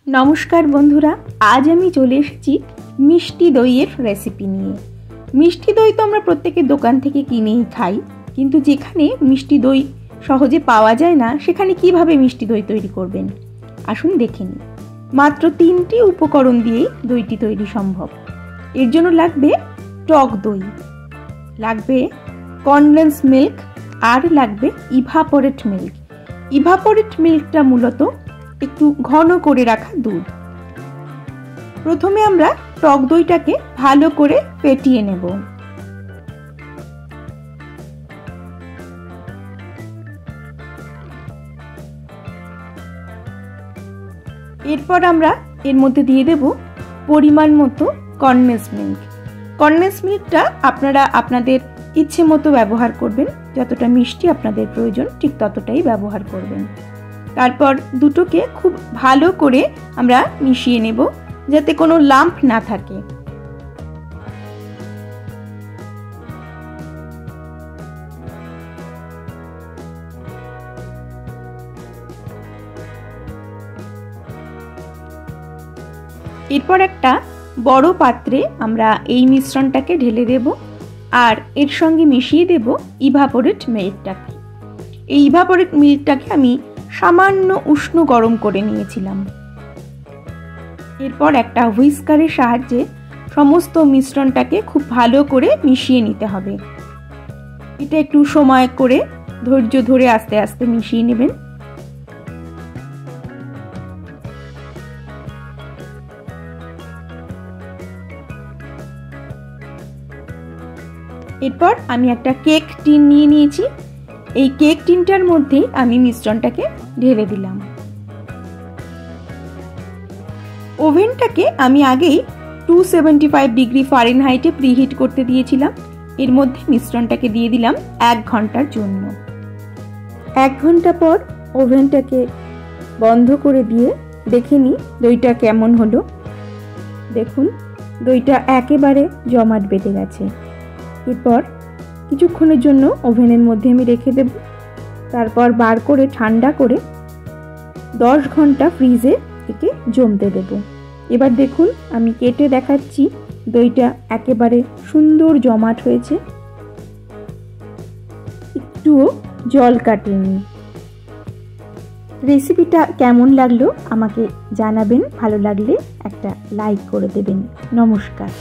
नमस्कार बंधुरा आज आमी चले एसेछि मिष्टि दइयेर रेसिपि निये। मिष्टि दई तो आमरा प्रत्येके दोकान थेके किनेई खाई, किन्तु जेखाने मिष्टि दई सहजे पाওয়া যায় ना सेखाने किभाबे मिष्टि दई तैरि करबेन आसुन देखे निই। मात्र 3टी उपकरण दिएई दईटी तैरि सम्भव। एर जोन्नो लागबे टक दई, लागबे कन्डेंस मिल्क और लागबे इभापोरेट मिल्क। इभापोरेट मिल्कटा मूलत একটু ঘন করে রাখা দুধ। প্রথমে আমরা টক দইটাকে ভালো করে ফেটিয়ে নেব। এরপর আমরা এর মধ্যে দিয়ে দেব পরিমাণ মতো কনডেন্স মিল্ক। কনডেন্স মিল্কটা আপনারা আপনাদের ইচ্ছে মতো ব্যবহার করবেন, যতটা মিষ্টি আপনাদের প্রয়োজন ঠিক ততটাই ব্যবহার করবেন। তারপর দুটোকে খুব ভালো করে আমরা মিশিয়ে নেব যাতে কোনো লাম্প না থাকে। এরপর একটা বড় পাত্রে আমরা এই মিশ্রণটাকে ঢেলে দেব আর এর সঙ্গে মিশিয়ে দেব ইভাপোরেট মিল্কটাকে। এই ইভাপোরেট মিল্কটাকে আমি সামান্য উষ্ণ গরম করে নিয়েছিলাম। এরপর একটা হুইস্কারের সাহায্যে সমস্ত মিশ্রণটাকে খুব ভালো করে মিশিয়ে নিতে হবে। এটা একটু সময় করে ধৈর্য ধরে আস্তে আস্তে মিশিয়ে নেবেন। এরপর আমি একটা কেক টিন নিয়ে নিয়েছি। এই কেক টিনটার মধ্যে আমি মিশ্রণটাকে ঢেলে দিলাম। ওভেনটাকে আমি আগেই 275 ডিগ্রি ফারেনহাইটে প্রিহিট করতে দিয়েছিলাম। এর মধ্যে মিশ্রণটাকে দিয়ে দিলাম 1 ঘন্টার জন্য। 1 ঘন্টা পর ওভেনটাকে বন্ধ করে দিয়ে দেখে নিই দইটা কেমন হলো। দেখুন দইটা একেবারে জমাট বেঁধে গেছে। এরপর কিছুক্ষণের জন্য ওভেনের মধ্যে আমি রেখে দেব। তারপর বার করে ঠান্ডা করে 10 ঘন্টা ফ্রিজে থেকে জমতে দেব। এবার দেখুন আমি কেটে দেখাচ্ছি দইটা একেবারে সুন্দর জমাট হয়েছে, একটুও জল কাটেনি। রেসিপিটা কেমন লাগলো আমাকে জানাবেন, ভালো লাগলে একটা লাইক করে দেবেন। নমস্কার।